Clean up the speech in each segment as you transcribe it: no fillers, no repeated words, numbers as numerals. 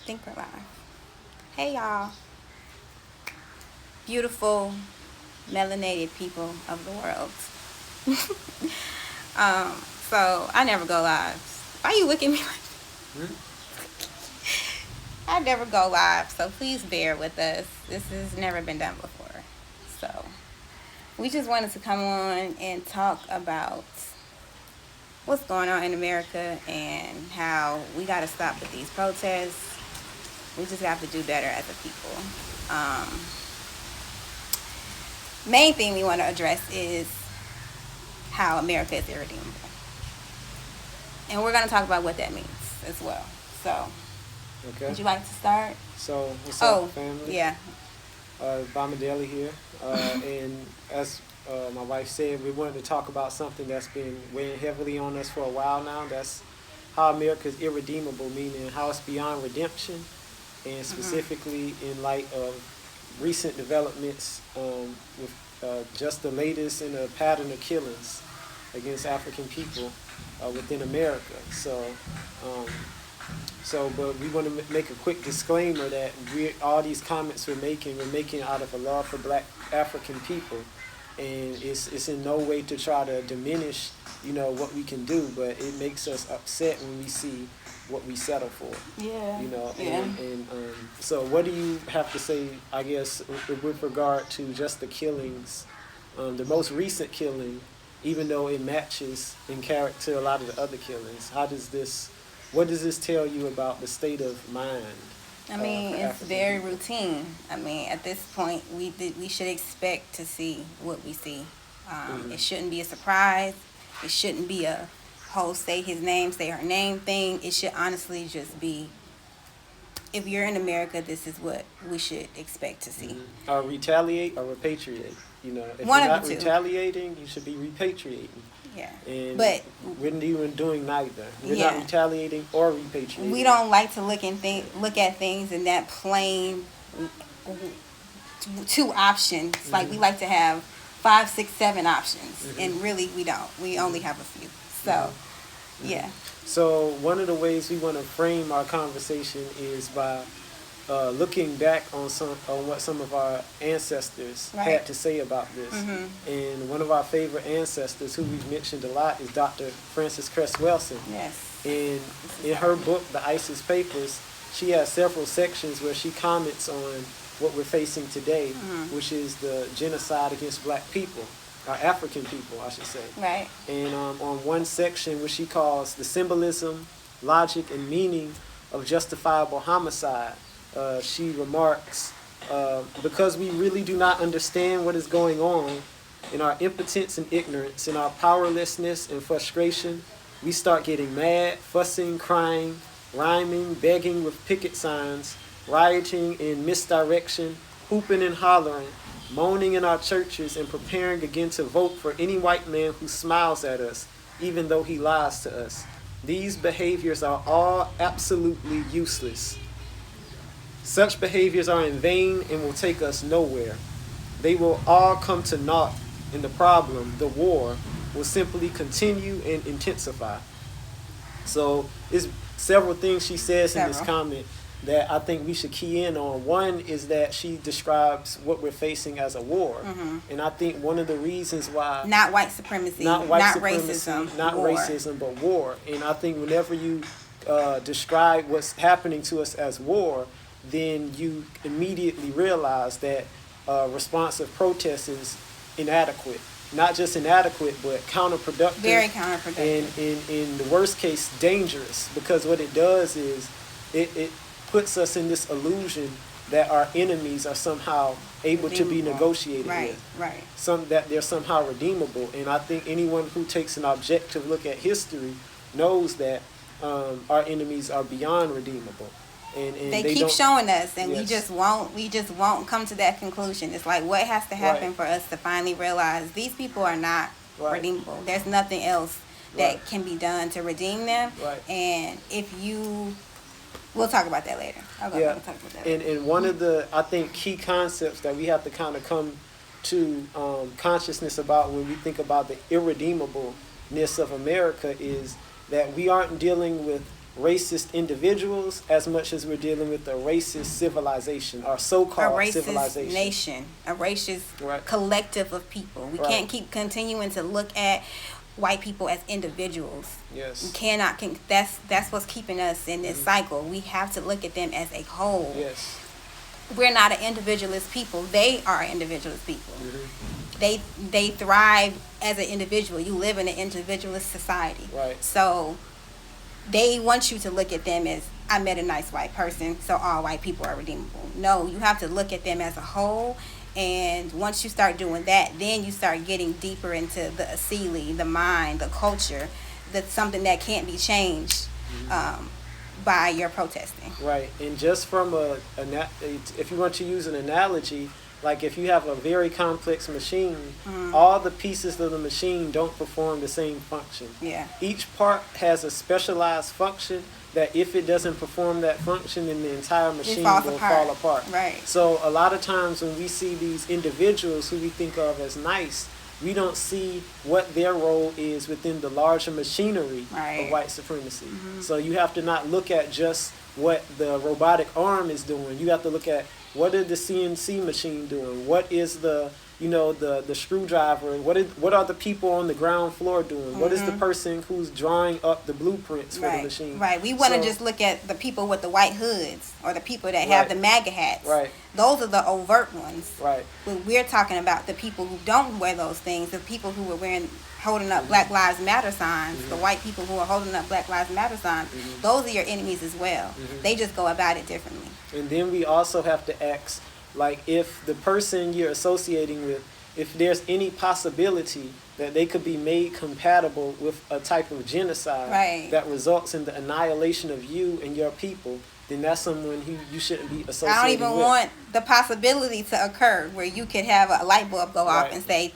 Think we're live. Hey y'all, beautiful melanated people of the world. So I never go live. Why you looking at me like I never go live, so please bear with us. This has never been done before. So we just wanted to come on and talk about what's going on in America and how we got to stop with these protests. We just have to do better as a people. Main thing we want to address is how America is irredeemable. And we're going to talk about what that means as well. So, Okay. would you like to start? So, what's up, family? Yeah. Bamadeli here. And as my wife said, we wanted to talk about something that's been weighing heavily on us for a while now. That's how America is irredeemable, meaning how it's beyond redemption, and specifically in light of recent developments with just the latest in a pattern of killings against African people within America. But we want to make a quick disclaimer that all these comments we're making out of a love for Black African people, and it's in no way to try to diminish, what we can do, but it makes us upset when we see what we settle for. Yeah. So what do you have to say, I guess, with regard to just the killings, the most recent killing, even though it matches in character a lot of the other killings? What does this tell you about the state of mind? I mean, it's African very people? routine. I mean, at this point, we should expect to see what we see. It shouldn't be a surprise. It shouldn't be a whole say his name, say her name thing. It should honestly just be, if you're in America, this is what we should expect to see. Retaliate or repatriate. If One you're of not the two. retaliating, you should be repatriating. Yeah. And But we're even doing neither. We're Yeah. not retaliating or repatriating. we don't like to look at things in that plain two options. Like we like to have 5, 6, 7 options, and really we don't. We only have a few. So, yeah. So one of the ways we want to frame our conversation is by looking back on what some of our ancestors had to say about this. And one of our favorite ancestors, who we've mentioned a lot, is Dr. Frances Cress Welsing. Yes. And in her book, The ISIS Papers, she has several sections where she comments on what we're facing today, which is the genocide against Black people, or African people, I should say. Right. And on one section, which she calls the symbolism, logic, and meaning of justifiable homicide, she remarks, because we really do not understand what is going on, in our impotence and ignorance, in our powerlessness and frustration, we start getting mad, fussing, crying, rhyming, begging with picket signs, rioting in misdirection, hooping and hollering, moaning in our churches, and preparing again to vote for any white man who smiles at us, even though he lies to us. These behaviors are all absolutely useless. Such behaviors are in vain and will take us nowhere. They will all come to naught, and the problem, the war, will simply continue and intensify. So there's several things she says in this comment that I think we should key in on. One is that she describes what we're facing as a war. And I think one of the reasons why... Not white supremacy, not racism. Not war. racism, but war. And I think whenever you describe what's happening to us as war, then you immediately realize that responsive protest is inadequate. Not just inadequate, but counterproductive. Very counterproductive. And in the worst case, dangerous. Because what it does is it puts us in this illusion that our enemies are somehow able to be negotiated with. Right. That they're somehow redeemable. And I think anyone who takes an objective look at history knows that our enemies are beyond redeemable. And they keep showing us, and Yes. we just won't come to that conclusion. It's like, what has to happen for us to finally realize these people are not redeemable? There's nothing else that can be done to redeem them. And we'll talk about that later. Talk about that later. And one of the, I think, key concepts that we have to kind of come to consciousness about when we think about the irredeemableness of America is that we aren't dealing with racist individuals as much as we're dealing with a racist civilization, or so-called a racist civilization. nation, a racist Right. collective of people. We Right. can't keep continuing to look at white people as individuals. Yes. We cannot. That's what's keeping us in this cycle. We have to look at them as a whole. Yes. We're not an individualist people. They are individualist people. Mm-hmm. They thrive as an individual. You live in an individualist society. Right. So they want you to look at them as, I met a nice white person, so all white people are redeemable. No, you have to look at them as a whole. And once you start doing that, then you start getting deeper into the asili, the mind, the culture. That's something that can't be changed by your protesting. Right. And just from if you want to use an analogy, like if you have a very complex machine, all the pieces of the machine don't perform the same function. Yeah. Each part has a specialized function that if it doesn't perform that function, then the entire machine will fall apart. Right. So a lot of times when we see these individuals who we think of as nice, we don't see what their role is within the larger machinery of white supremacy. So you have to not look at just what the robotic arm is doing. You have to look at what is the CNC machine doing? What is the the screwdriver? What are the people on the ground floor doing? What is the person who's drawing up the blueprints for the machine? Right. We want to just look at the people with the white hoods or the people that have the MAGA hats. Right. Those are the overt ones. Right. But we're talking about the people who don't wear those things, the people who are holding up Black Lives Matter signs, the white people who are holding up Black Lives Matter signs. Those are your enemies as well. They just go about it differently. And then we also have to ask, like, if the person you're associating with, if there's any possibility that they could be made compatible with a type of genocide that results in the annihilation of you and your people, then that's someone who you shouldn't be associating with. I don't even want the possibility to occur where you could have a light bulb go off and say,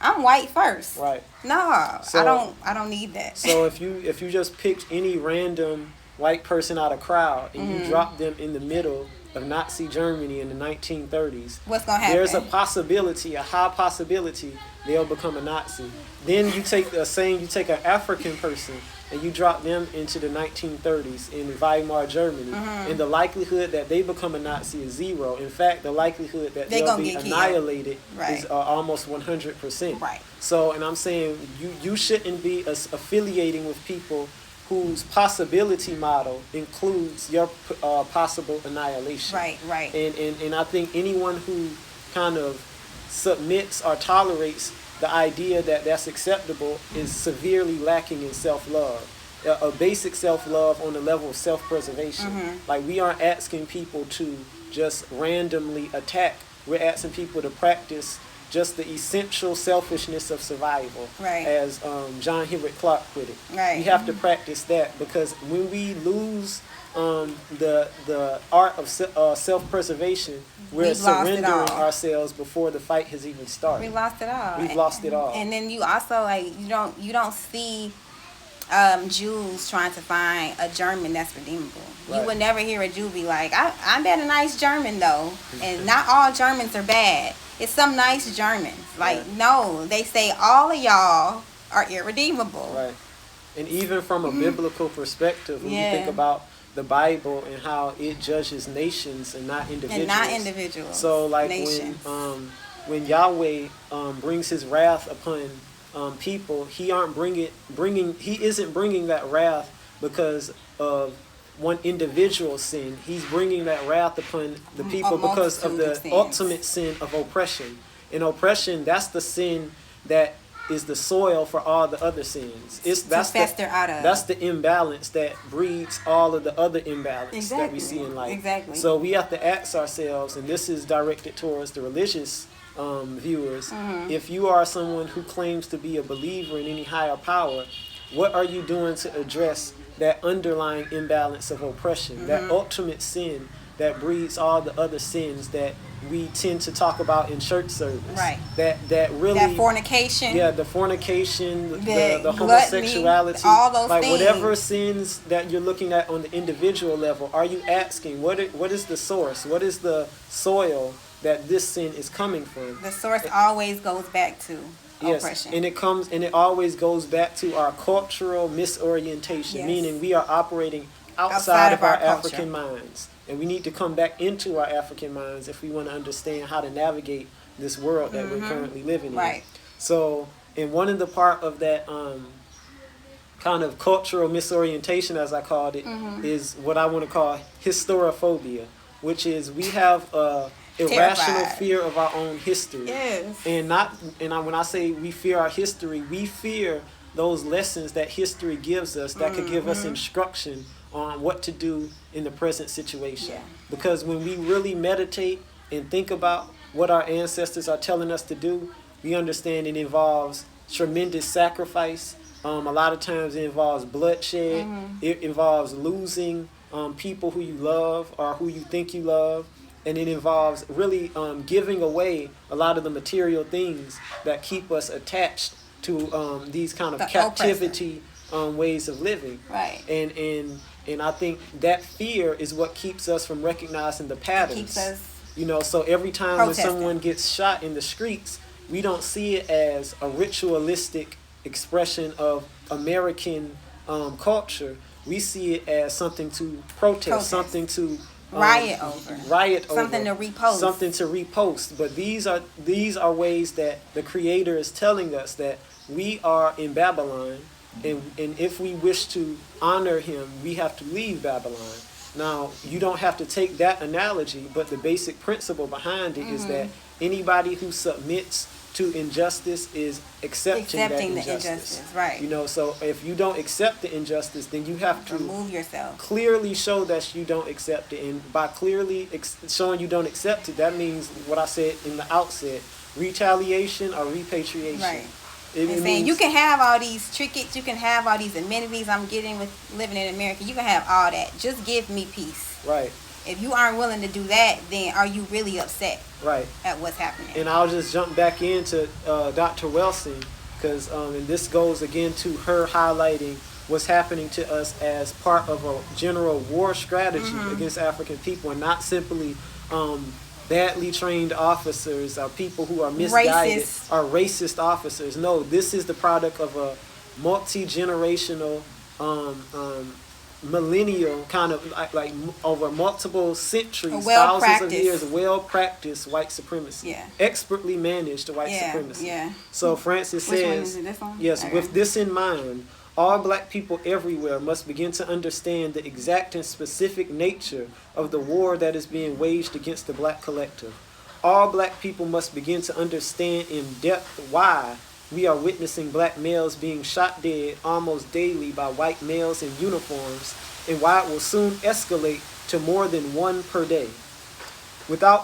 I'm white first. Right. No, so, I don't need that. So if you just picked any random white person out of crowd and you drop them in the middle of Nazi Germany in the 1930s, what's gonna happen? There's a high possibility they'll become a Nazi. Then you take an African person and you drop them into the 1930s in Weimar Germany, and the likelihood that they become a Nazi is zero. In fact, the likelihood that they'll be annihilated is almost 100%. Right. So, and I'm saying you shouldn't be affiliating with people whose possibility model includes your possible annihilation. Right. And I think anyone who kind of submits or tolerates the idea that that's acceptable is severely lacking in self-love. A basic self-love on the level of self-preservation. Like, we aren't asking people to just randomly attack. We're asking people to practice just the essential selfishness of survival, as John Henrik Clarke put it. We have to practice that, because when we lose the art of self-preservation, we're surrendering ourselves before the fight has even started. We lost it all. We've lost it all. And then you also you don't see Jews trying to find a German that's redeemable. You would never hear a Jew be like, I met a nice German though, and not all Germans are bad. It's some nice Germans. Like, no, they say all of y'all are irredeemable. Right. And even from a biblical perspective, when you think about the Bible and how it judges nations and not individuals. So, like, when Yahweh brings His wrath upon people, He isn't bringing that wrath because of one individual sin. He's bringing that wrath upon the people because of the ultimate sin of oppression. And oppression, that's the sin that is the soil for all the other sins. That's the imbalance that breeds all of the other imbalance that we see in life. Exactly. So we have to ask ourselves, and this is directed towards the religious viewers, if you are someone who claims to be a believer in any higher power, what are you doing to address that underlying imbalance of oppression, that ultimate sin that breeds all the other sins that we tend to talk about in church service? Right. That really, that fornication. Yeah, the fornication, the homosexuality, all those things. Whatever sins that you're looking at on the individual level, are you asking what is the source? What is the soil that this sin is coming from? The source always goes back to oppression. And it always goes back to our cultural misorientation, meaning we are operating outside of our culture. African minds. And we need to come back into our African minds if we want to understand how to navigate this world that we're currently living in. Right. So, and one of the part of that kind of cultural misorientation, as I called it, is what I want to call historiophobia, which is we have irrational Terrified. fear of our own history. Yes. And when I say we fear our history, we fear those lessons that history gives us that could give us instruction on what to do in the present situation. Yeah. Because when we really meditate and think about what our ancestors are telling us to do, we understand it involves tremendous sacrifice. A lot of times it involves bloodshed. It involves losing people who you love or who you think you love. And it involves really giving away a lot of the material things that keep us attached to these kind of The captivity ways of living. Right. And I think that fear is what keeps us from recognizing the patterns. Keeps us So every time protesting. when someone gets shot in the streets, we don't see it as a ritualistic expression of American culture. We see it as something to protest. Something to riot over. Something to repost. Something to repost. But these are ways that the Creator is telling us that we are in Babylon, and if we wish to honor Him, we have to leave Babylon. Now, you don't have to take that analogy, but the basic principle behind it is that anybody who submits to injustice is accepting that injustice. Right. So if you don't accept the injustice, then you have to remove yourself. Clearly show that you don't accept it. And by clearly showing you don't accept it, that means what I said in the outset, retaliation or repatriation. Right. It saying means you can have all these trinkets, you can have all these amenities I'm getting with living in America. You can have all that. Just give me peace. right. If you aren't willing to do that, then are you really upset Right. at what's happening? And I'll just jump back into Dr. Wilson, because and this goes again to her highlighting what's happening to us as part of a general war strategy against African people, and not simply badly trained officers or people who are misguided or racist officers. No, this is the product of a multi-generational millennial kind of like over multiple centuries, thousands of years, well-practiced white supremacy. Yeah. Expertly managed white supremacy. Yeah. So Francis Which says, one is it, this one? yes, Okay. with this in mind, all black people everywhere must begin to understand the exact and specific nature of the war that is being waged against the black collective. All black people must begin to understand in depth why we are witnessing black males being shot dead almost daily by white males in uniforms, and why it will soon escalate to more than one per day. Without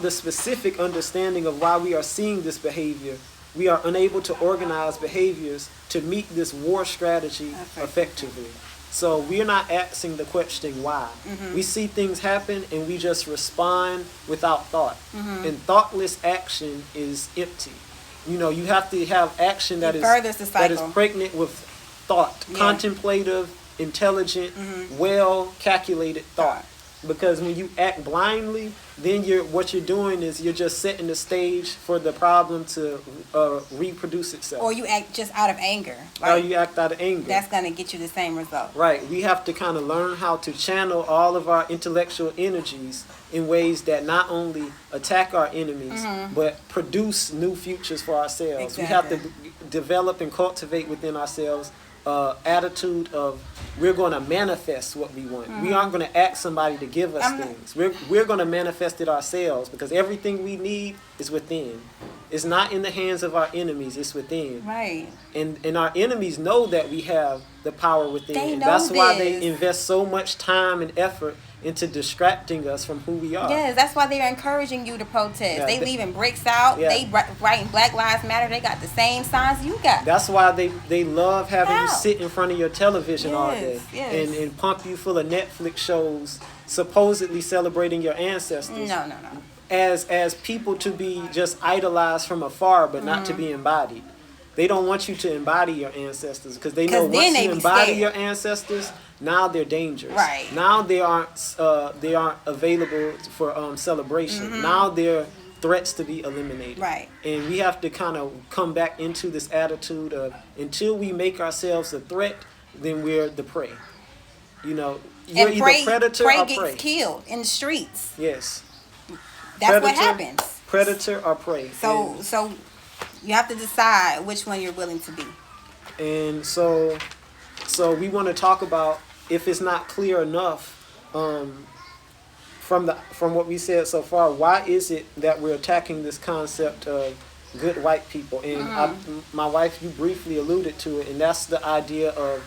the specific understanding of why we are seeing this behavior, we are unable to organize behaviors to meet this war strategy effectively. So we're not asking the question why. We see things happen and we just respond without thought. And thoughtless action is empty. You have to have action that is pregnant with thought, contemplative, intelligent, well-calculated thought. Because when you act blindly, then what you're doing is you're just setting the stage for the problem to reproduce itself. Or you act just out of anger. Or you act out of anger. That's going to get you the same result. Right. We have to kind of learn how to channel all of our intellectual energies in ways that not only attack our enemies, but produce new futures for ourselves. Exactly. We have to develop and cultivate within ourselves attitude of we're going to manifest what we want. We aren't going to ask somebody to give us things. We're going to manifest it ourselves, because everything we need is within. It's not in the hands of our enemies, it's within. Right. And our enemies know that we have the power within. They know That's why this. they invest so much time and effort into distracting us from who we are. Yes, that's why they're encouraging you to protest. Yeah, they leaving bricks out. Yeah. They writing Black Lives Matter. They got the same signs you got. That's why they love having you sit in front of your television all day and pump you full of Netflix shows supposedly celebrating your ancestors. No. As people to be just idolized from afar, but not to be embodied. They don't want you to embody your ancestors, because they know once you embody your ancestors, now they're dangerous. Right. Now they aren't available for celebration. Now they're threats to be eliminated. Right. And we have to kind of come back into this attitude of, until we make ourselves a threat, then we're the prey. You know, you're And either predator or gets prey. killed in the streets. Yes. That's what happens. Predator or prey. So you have to decide which one you're willing to be. And so we want to talk about, if it's not clear enough, from what we said so far, why is it that we're attacking this concept of good white people? And my wife, you briefly alluded to it, and that's the idea of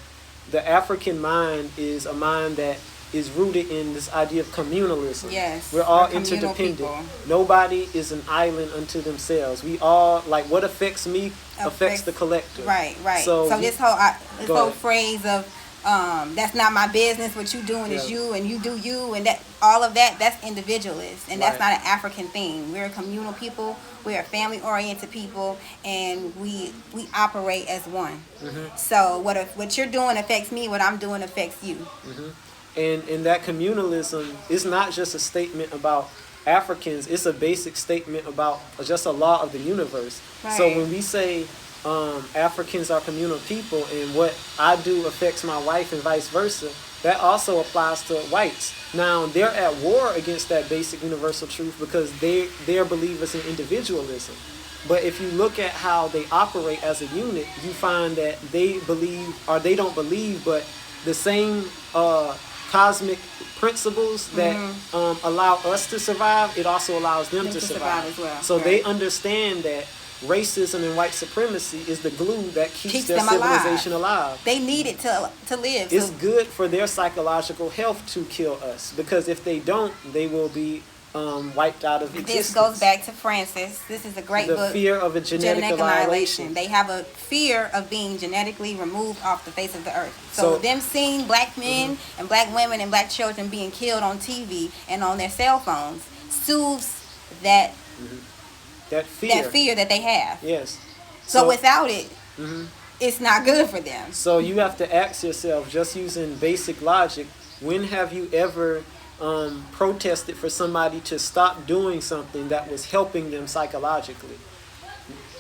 the African mind is a mind that is rooted in this idea of communalism. Yes, we're all we're communal interdependent. people. Nobody is an island unto themselves. We all, like, what affects me affects the collective. Right. So this whole phrase of that's not my business, what you doing is you, and you do you, and that all of that's individualist, and that's not an African thing. We're a communal people, we're a family oriented people, and we operate as one. So what you're doing affects me, what I'm doing affects you. And that communalism is not just a statement about Africans, it's a basic statement about just a law of the universe. Right. So when we say Africans are communal people, and what I do affects my wife and vice versa, that also applies to whites. Now, they're at war against that basic universal truth because they're believers in individualism. But if you look at how they operate as a unit, you find that they believe, or they don't believe, but the same cosmic principles that allow us to survive, it also allows them to survive as well. So they understand that racism and white supremacy is the glue that keeps their them civilization alive. They need it to live. It's good for their psychological health to kill us, because if they don't, they will be wiped out of existence. This goes back to Francis. This is a great book. The fear of a genetic annihilation. They have a fear of being genetically removed off the face of the earth. So them seeing black men and black women and black children being killed on TV and on their cell phones soothes that fear that they have. Yes. So without it, it's not good for them. So you have to ask yourself, just using basic logic, when have you ever protested for somebody to stop doing something that was helping them psychologically?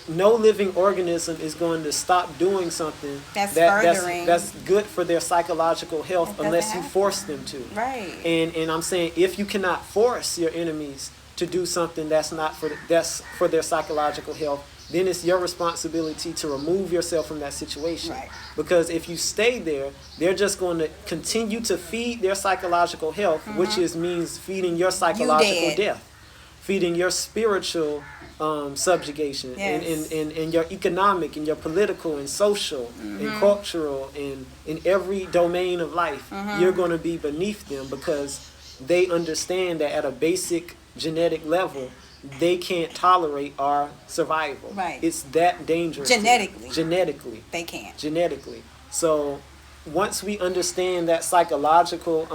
No living organism is going to stop doing something that's good for their psychological health unless you force them to. Right. And I'm saying, if you cannot force your enemies to do something that's for their psychological health, then it's your responsibility to remove yourself from that situation. Right. Because if you stay there, they're just going to continue to feed their psychological health, which means feeding your psychological death, feeding your spiritual subjugation, and your economic and your political and social and cultural and in every domain of life. You're going to be beneath them because they understand that at a basic genetic level, they can't tolerate our survival. Right. It's that dangerous. Genetically. They can't. Genetically. So once we understand that psychological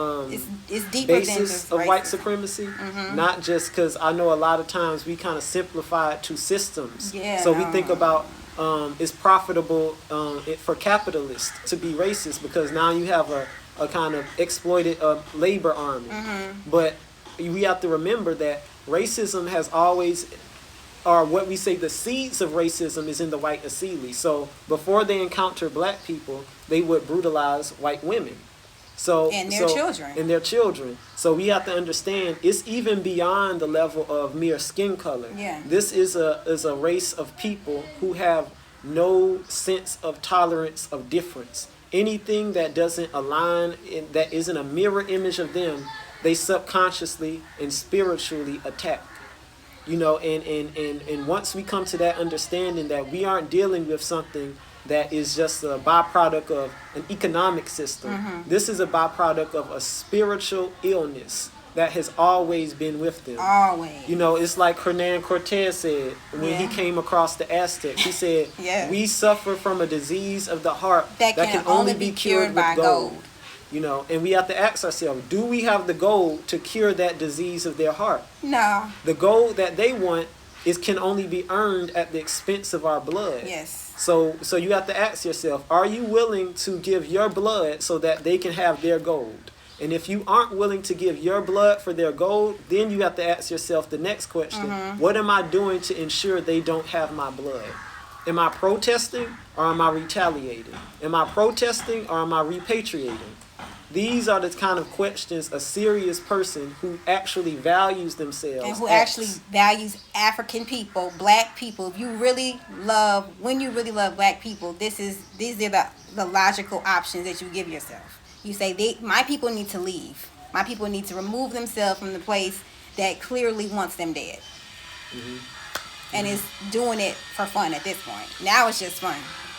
it's deeper basis than of white supremacy, not just because I know a lot of times we kind of simplify it to systems. Yeah, we think about it's profitable for capitalists to be racist because now you have a kind of exploited labor army. But we have to remember that racism has always, or what we say the seeds of racism is in the white assembly. So before they encounter black people, they would brutalize white women. And their children. So we have to understand it's even beyond the level of mere skin color. Yeah. This is a race of people who have no sense of tolerance of difference. Anything that doesn't align, that isn't a mirror image of them, they subconsciously and spiritually attack. And once we come to that understanding that we aren't dealing with something that is just a byproduct of an economic system. This is a byproduct of a spiritual illness that has always been with them. Always. It's like Hernan Cortez said when he came across the Aztecs. He said, we suffer from a disease of the heart that can only be cured by gold. And we have to ask ourselves, do we have the gold to cure that disease of their heart? No. The gold that they want can only be earned at the expense of our blood. Yes. So you have to ask yourself, are you willing to give your blood so that they can have their gold? And if you aren't willing to give your blood for their gold, then you have to ask yourself the next question. What am I doing to ensure they don't have my blood? Am I protesting or am I retaliating? Am I protesting or am I repatriating? These are the kind of questions a serious person who actually values themselves and who asks. actually values African people, black people. If you really love, when you really love black people, these are the logical options that you give yourself. You say, my people need to leave. My people need to remove themselves from the place that clearly wants them dead. And is doing it for fun at this point. Now it's just fun.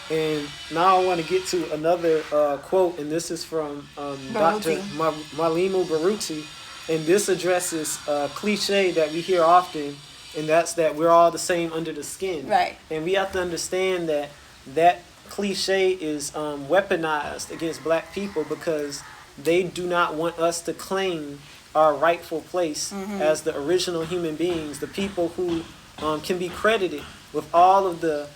And now I want to get to another quote, and this is from Dr. Malimu Baruti, and this addresses a cliche that we hear often, and that's that we're all the same under the skin. Right. And we have to understand that that cliche is weaponized against black people because they do not want us to claim our rightful place as the original human beings, the people who can be credited with all of the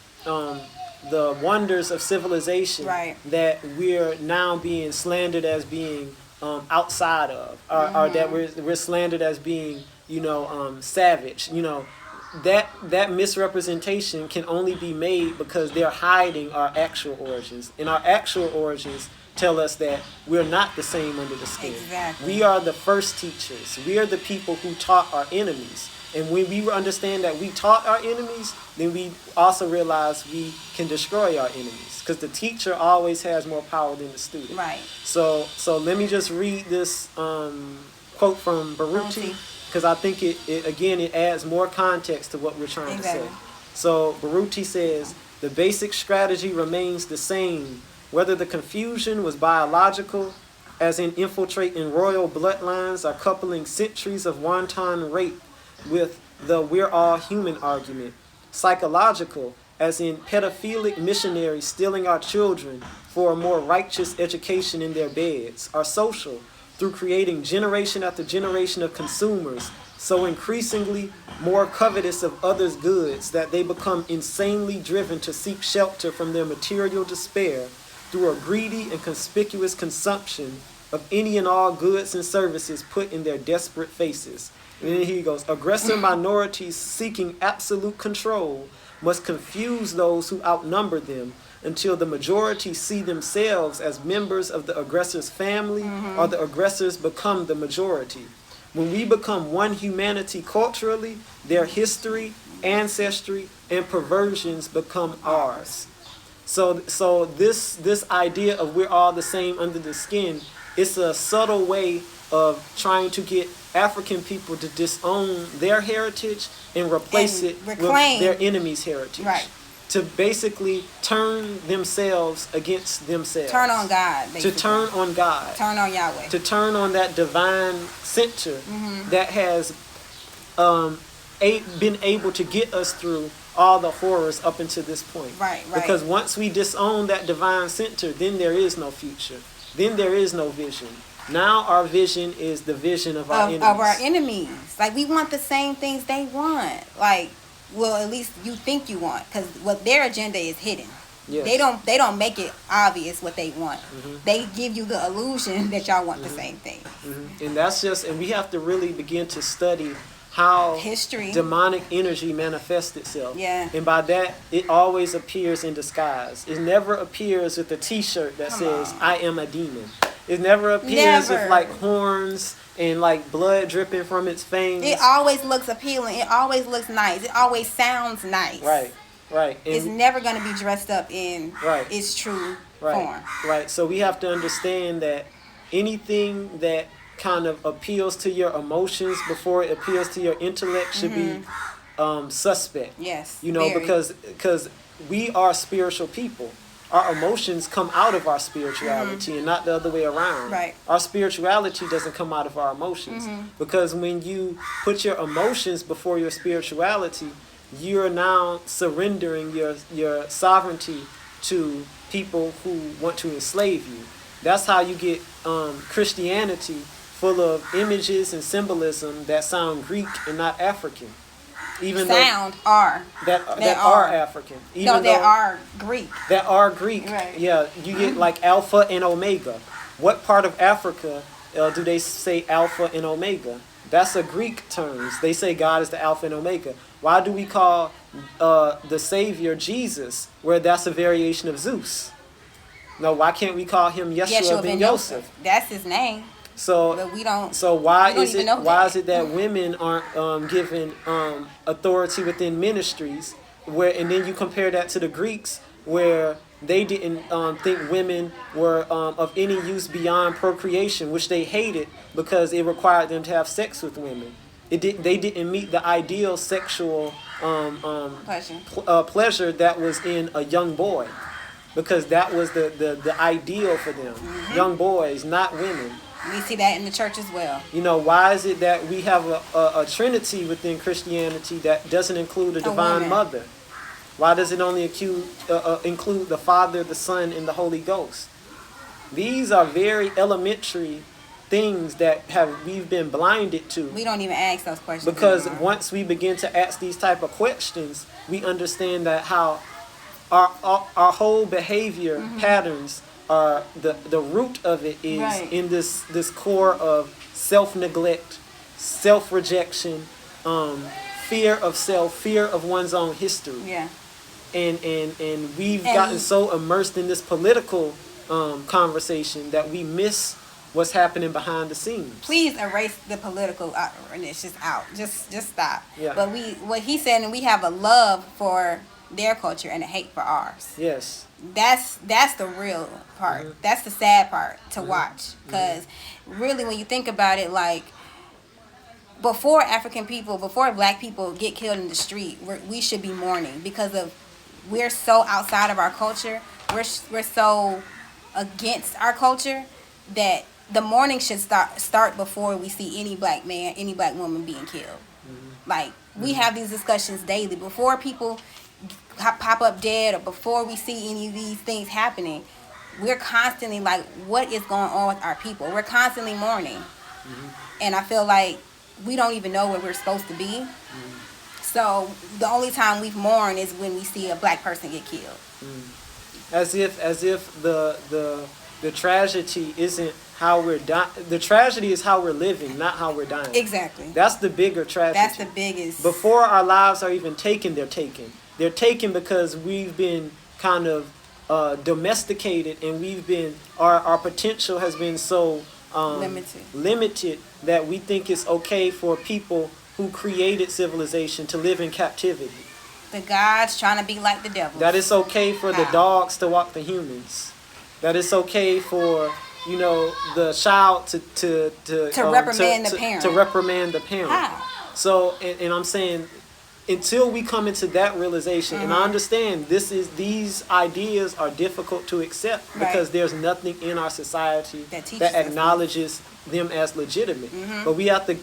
wonders of civilization that we're now being slandered as being outside of, or that we're slandered as being, savage. That misrepresentation can only be made because they're hiding our actual origins, and our actual origins tell us that we're not the same under the skin. Exactly. We are the first teachers. We are the people who taught our enemies. And when we understand that we taught our enemies, then we also realize we can destroy our enemies. Because the teacher always has more power than the student. Right. So let me just read this quote from Baruti, because I think it adds more context to what we're trying to say. So Baruti says, the basic strategy remains the same, whether the confusion was biological, as in infiltrating royal bloodlines or coupling centuries of wanton rape with the we're all human argument, psychological, as in pedophilic missionaries stealing our children for a more righteous education in their beds, or social, through creating generation after generation of consumers so increasingly more covetous of others' goods that they become insanely driven to seek shelter from their material despair through a greedy and conspicuous consumption of any and all goods and services put in their desperate faces. And then he goes, aggressor minorities seeking absolute control must confuse those who outnumber them until the majority see themselves as members of the aggressor's family, or the aggressors become the majority. When we become one humanity culturally, their history, ancestry, and perversions become ours. So this idea of we're all the same under the skin, it's a subtle way of trying to get African people to disown their heritage and replace it with their enemy's heritage. Right. To basically turn themselves against themselves. Turn on God, basically. To turn on God. Turn on Yahweh. To turn on that divine center that has been able to get us through all the horrors up until this point. Right. Because once we disown that divine center, then there is no future. Then there is no vision. Now our vision is the vision of our enemies. Of our enemies. Like, we want the same things they want. Like, well, at least you think you want, because what their agenda is hidden. Yes. They don't make it obvious what they want. They give you the illusion that y'all want the same thing. And that's and we have to really begin to study how history, demonic energy manifests itself. Yeah. And by that, it always appears in disguise. It never appears with a t-shirt that says, I am a demon. It never appears with like horns and like blood dripping from its fangs. It always looks appealing. It always looks nice. It always sounds nice. Right. And it's never going to be dressed up in its true form. Right. So we have to understand that anything that kind of appeals to your emotions before it appeals to your intellect should be suspect. Yes. Because we are spiritual people. Our emotions come out of our spirituality and not the other way around. Right. Our spirituality doesn't come out of our emotions. Because when you put your emotions before your spirituality, you're now surrendering your sovereignty to people who want to enslave you. That's how you get Christianity full of images and symbolism that sound Greek and not African. Even that are African. Even that are Greek. That are Greek. Right. Yeah, you get like Alpha and Omega. What part of Africa do they say Alpha and Omega? That's a Greek term. They say God is the Alpha and Omega. Why do we call the Savior Jesus, where that's a variation of Zeus? No, why can't we call him Yeshua ben Yosef? That's his name. So, but we don't. So why is it that women aren't given authority within ministries? And then you compare that to the Greeks, where they didn't think women were of any use beyond procreation, which they hated because it required them to have sex with women. They didn't meet the ideal sexual pleasure that was in a young boy, because that was the ideal for them. Mm-hmm. Young boys, not women. We see that in the church as well. You know, why is it that we have a trinity within Christianity that doesn't include a divine mother? Why does it only include the Father, the Son, and the Holy Ghost? These are very elementary things that we've been blinded to. We don't even ask those questions because anymore. Once we begin to ask these type of questions, we understand that how our whole behavior mm-hmm. patterns are the root of it is right. in this core of self-neglect, self-rejection, fear of self, fear of one's own history. Yeah. And we've gotten so immersed in this political conversation that we miss what's happening behind the scenes. Please erase the political just out. Just stop. Yeah. But what he said, and we have a love for their culture and a hate for ours. Yes. That's the real part. Mm-hmm. That's the sad part to mm-hmm. watch. Because mm-hmm. really, when you think about it, like, before black people get killed in the street, we should be mourning because we're so outside of our culture. We're so against our culture that the mourning should start before we see any black man, any black woman being killed. Mm-hmm. Like, we have these discussions daily. Before people pop up dead, or before we see any of these things happening, we're constantly like, what is going on with our people? We're constantly mourning. Mm-hmm. And I feel like we don't even know where we're supposed to be. Mm-hmm. So the only time we've mourned is when we see a black person get killed. Mm-hmm. As if the tragedy isn't how we're dying. The tragedy is how we're living, not how we're dying. Exactly. That's the bigger tragedy. That's the biggest. Before our lives are even taken, they're taken. They're taken because we've been kind of domesticated, and we've been our potential has been so limited that we think it's okay for people who created civilization to live in captivity. The gods trying to be like the devil. That it's okay for the dogs to walk the humans. That it's okay for the child to reprimand the parent. To reprimand the parent. How? So and I'm saying, until we come into that realization, mm-hmm. and I understand these ideas are difficult to accept because there's nothing in our society that acknowledges them as legitimate. Mm-hmm. But we have to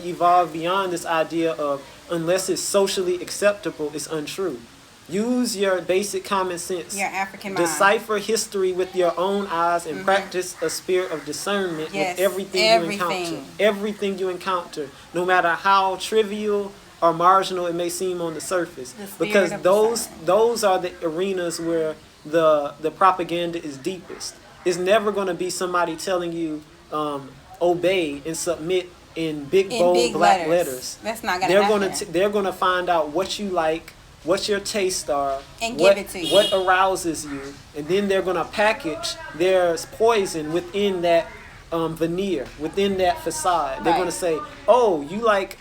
evolve beyond this idea of, unless it's socially acceptable, it's untrue. Use your basic common sense. Your African mind. Decipher history with your own eyes and mm-hmm. practice a spirit of discernment with everything you encounter. Everything you encounter, no matter how trivial or marginal it may seem on the surface, because those are the arenas where the propaganda is deepest. It's never going to be somebody telling you obey and submit in big bold black letters. That's not going to happen. They're going to find out what you like, what your tastes are, and give it to you. What arouses you, and then they're going to package their poison within that veneer, within that facade. They're going to say, oh, you like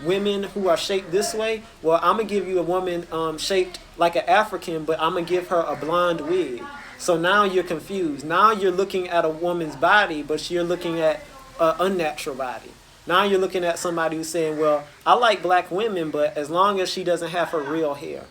women who are shaped this way? Well, I'm gonna give you a woman shaped like an African, but I'm gonna give her a blonde wig. So now you're confused. Now you're looking at a woman's body, but you're looking at an unnatural body. Now you're looking at somebody who's saying, well, I like black women, but as long as she doesn't have her real hair,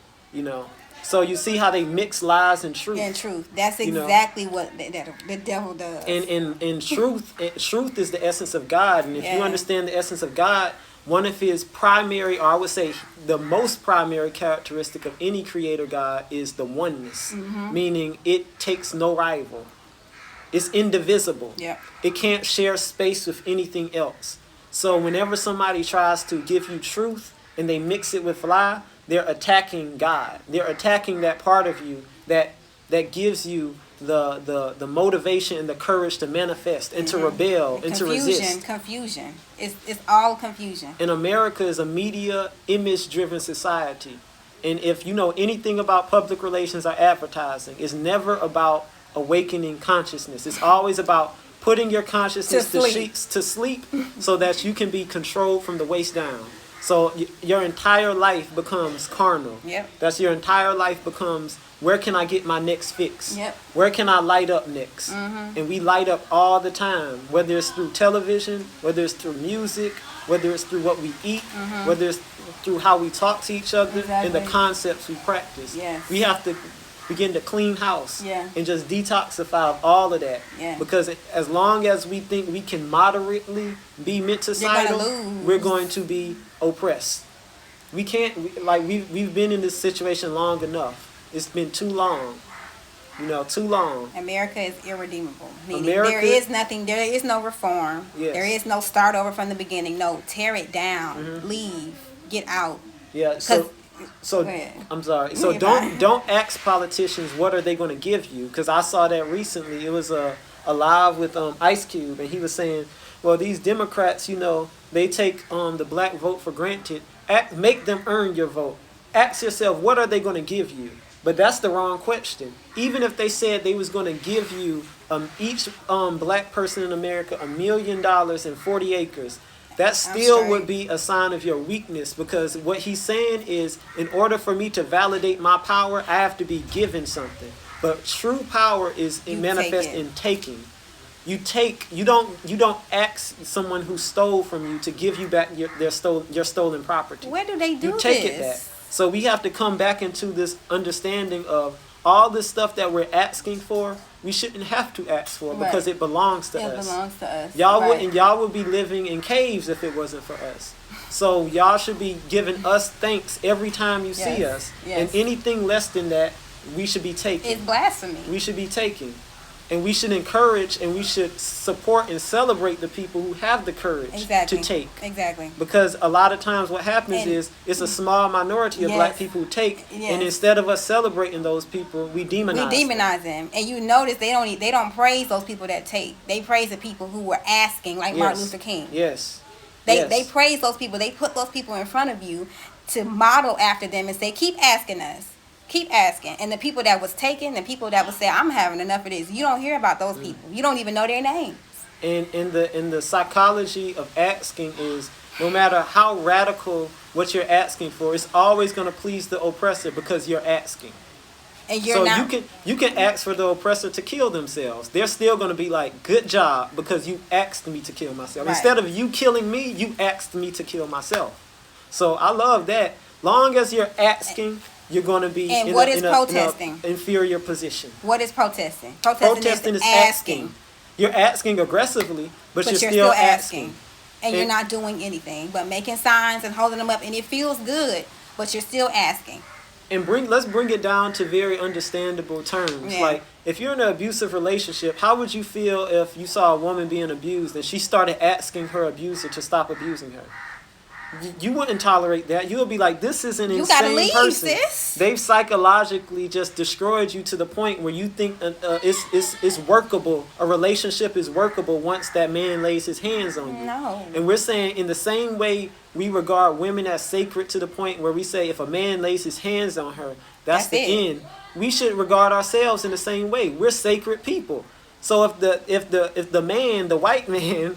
So you see how they mix lies and truth. And truth. That's exactly what the devil does. And truth is the essence of God. And if you understand the essence of God, one of his primary, or I would say the most primary characteristic of any creator God is the oneness. Mm-hmm. Meaning it takes no rival. It's indivisible. Yep. It can't share space with anything else. So whenever somebody tries to give you truth and they mix it with lie, they're attacking God. They're attacking that part of you that gives you the motivation and the courage to manifest and mm-hmm. to rebel and to resist. Confusion. It's all confusion. And America is a media image-driven society. And if you know anything about public relations or advertising, it's never about awakening consciousness. It's always about putting your consciousness to sleep so that you can be controlled from the waist down. So your entire life becomes carnal. Yep. That's your entire life becomes, where can I get my next fix? Yep. Where can I light up next? And we light up all the time, whether it's through television, whether it's through music, whether it's through what we eat, whether it's through how we talk to each other, and the concepts we practice. Yes. We have to begin to clean house and just detoxify all of that. Yeah. Because as long as we think we can moderately be menticidal, we're going to be oppressed. We can't, we've been in this situation long enough. It's been too long. Too long. America is irredeemable. Meaning America, there is nothing, there is no reform. Yes. There is no start over from the beginning. No, tear it down. Leave. Get out. Yeah, so I'm sorry. So don't ask politicians what are they going to give you, because I saw that recently. It was a live with Ice Cube, and he was saying, well, these Democrats, they take the black vote for granted. Make them earn your vote. Ask yourself, what are they going to give you? But that's the wrong question. Even if they said they was going to give you each black person in America $1 million and 40 acres, that still would be a sign of your weakness, because what he's saying is, in order for me to validate my power, I have to be given something. But true power is manifest in taking. You take. You don't ask someone who stole from you to give you back your stolen property. Where do they do You take this? it back. So we have to come back into this understanding of all this stuff that we're asking for. We shouldn't have to ask for, because it belongs to us. It belongs to us. Y'all would be living in caves if it wasn't for us. So y'all should be giving us thanks every time you see us. And anything less than that, we should be taking. It's blasphemy. We should be taking. And we should encourage and we should support and celebrate the people who have the courage to take. Exactly. Because a lot of times what happens is it's a small minority of black people who take, and instead of us celebrating those people, we demonize them. And you notice they don't praise those people that take. They praise the people who were asking, like Martin Luther King. They praise those people. They put those people in front of you to model after them and say, keep asking us. Keep asking. And the people that was taken, the people that would say, I'm having enough of this, you don't hear about those people. You don't even know their names. And in the psychology of asking is, no matter how radical what you're asking for, it's always going to please the oppressor, because you're asking. And you can ask for the oppressor to kill themselves. They're still going to be like, good job, because you asked me to kill myself. Right. Instead of you killing me, you asked me to kill myself. So I love that. Long as you're asking, you're going to be in an inferior position. What is protesting? Protesting is asking. You're asking aggressively, but you're still asking. And you're not doing anything but making signs and holding them up, and it feels good, but you're still asking. And let's bring it down to very understandable terms. Like, if you're in an abusive relationship, how would you feel if you saw a woman being abused and she started asking her abuser to stop abusing her? You wouldn't tolerate that. You would be like, this is an insane person. Sis. They've psychologically just destroyed you to the point where you think it's workable. A relationship is workable once that man lays his hands on you. No. And we're saying, in the same way we regard women as sacred, to the point where we say if a man lays his hands on her, that's the end. We should regard ourselves in the same way. We're sacred people. So if the man, the white man,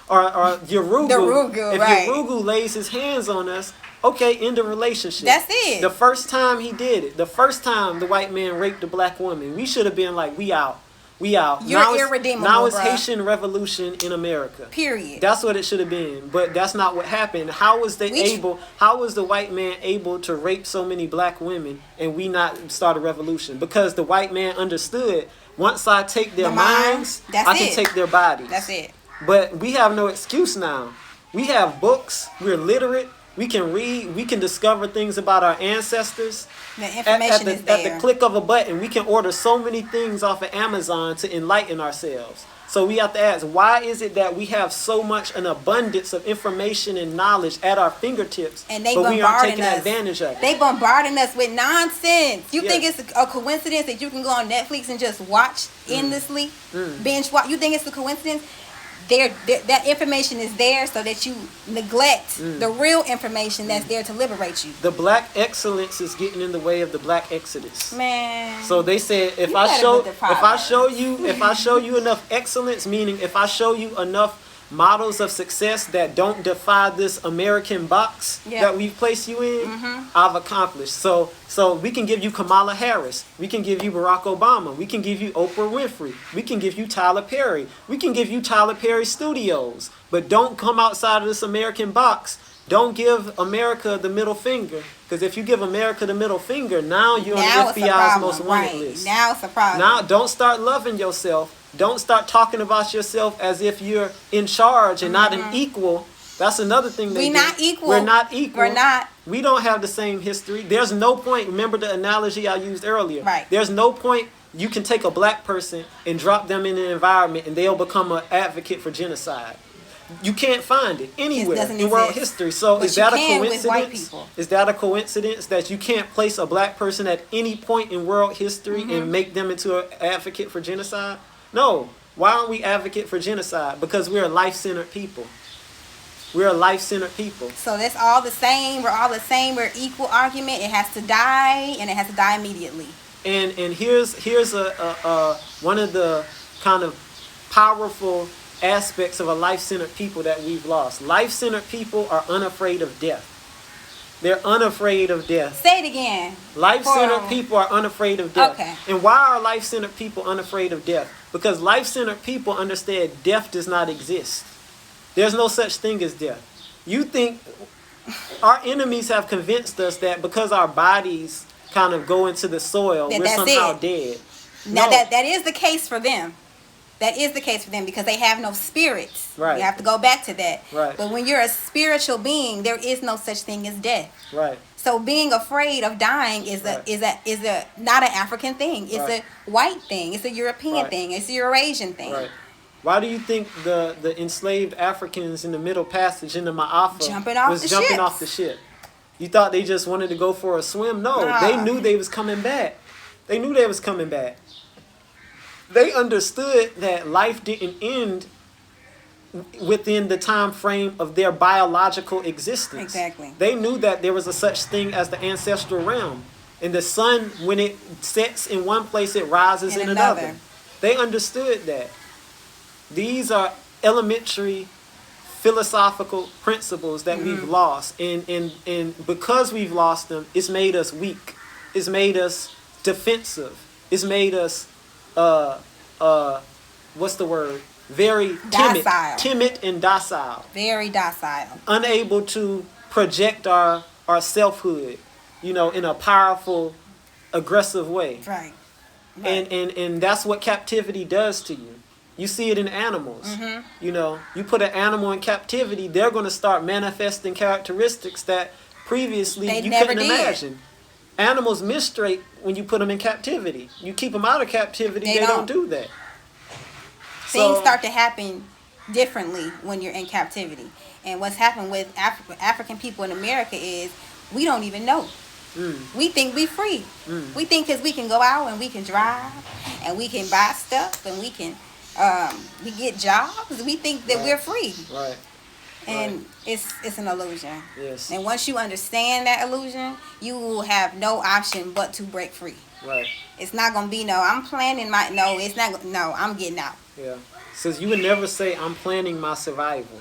or Yorugu, Yorugu lays his hands on us, okay, end the relationship. That's it. The first time he did it, the first time the white man raped a black woman, we should have been like, we out. You're irredeemable, now it's Haitian Revolution in America. Period. That's what it should have been, but that's not what happened. How was the white man able to rape so many black women and we not start a revolution? Because the white man understood, once I take their minds, I can take their bodies. That's it. But we have no excuse now. We have books. We're literate. We can read. We can discover things about our ancestors. The information is there. At the click of a button, we can order so many things off of Amazon to enlighten ourselves. So we have to ask, why is it that we have so much an abundance of information and knowledge at our fingertips, but we aren't taking advantage of it? They bombarding us with nonsense. You think it's a coincidence that you can go on Netflix and just watch endlessly, binge watch? You think it's a coincidence? that information is there so that you neglect the real information that's there to liberate you. The black excellence is getting in the way of the black exodus. Man. So they said if I show you enough excellence, meaning if I show you enough models of success that don't defy this American box that we've placed you in, I've accomplished. So we can give you Kamala Harris, we can give you Barack Obama, we can give you Oprah Winfrey, we can give you Tyler Perry, we can give you Tyler Perry Studios, but don't come outside of this American box. Don't give America the middle finger, because if you give America the middle finger, now you're on the FBI's most wanted list. Now it's a problem. Now don't start loving yourself. Don't start talking about yourself as if you're in charge and not an equal. That's another thing they do. We're not equal. We're not equal. We're not. We don't have the same history. There's no point. Remember the analogy I used earlier. Right. There's no point you can take a black person and drop them in an environment and they'll become an advocate for genocide. You can't find it anywhere in world history. So but is that a coincidence? With white people. Is that a coincidence that you can't place a black person at any point in world history and make them into an advocate for genocide? No. Why aren't we advocate for genocide? Because we're a life-centered people. We're a life-centered people. So that's all the same. We're all the same. We're equal argument. It has to die, and it has to die immediately. And here's a one of the kind of powerful aspects of a life-centered people that we've lost. Life-centered people are unafraid of death. They're unafraid of death. Say it again. Life-centered people are unafraid of death. Okay. And why are life-centered people unafraid of death? Because life-centered people understand death does not exist. There's no such thing as death. You think our enemies have convinced us that because our bodies kind of go into the soil, we're somehow dead. Now that is the case for them. That is the case for them because they have no spirits. Right. You have to go back to that. Right. But when you're a spiritual being, there is no such thing as death. Right. So being afraid of dying is not an African thing. It's a white thing. It's a European thing. It's a Eurasian thing. Right. Why do you think the enslaved Africans in the Middle Passage in the Ma'afa was jumping off the ship? You thought they just wanted to go for a swim? No, they knew they was coming back. They knew they was coming back. They understood that life didn't end within the time frame of their biological existence. Exactly. They knew that there was a such thing as the ancestral realm. And the sun, when it sets in one place, it rises in another. They understood that. These are elementary philosophical principles that we've lost. And because we've lost them, it's made us weak. It's made us defensive. It's made us what's the word? Very timid. Docile. Timid and docile. Very docile. Unable to project our selfhood, in a powerful, aggressive way. Right. And that's what captivity does to you. You see it in animals. You put an animal in captivity, they're going to start manifesting characteristics that previously you couldn't imagine. Animals menstruate when you put them in captivity. You keep them out of captivity, they don't do that. Things start to happen differently when you're in captivity. And what's happened with African people in America is we don't even know. We think we free. We think because we can go out and we can drive and we can buy stuff and we can we get jobs. We think that we're free. Right. And it's an illusion. Yes. And once you understand that illusion, you will have no option but to break free. Right. It's not gonna be I'm I'm getting out. Yeah. Says you would never say I'm planning my survival.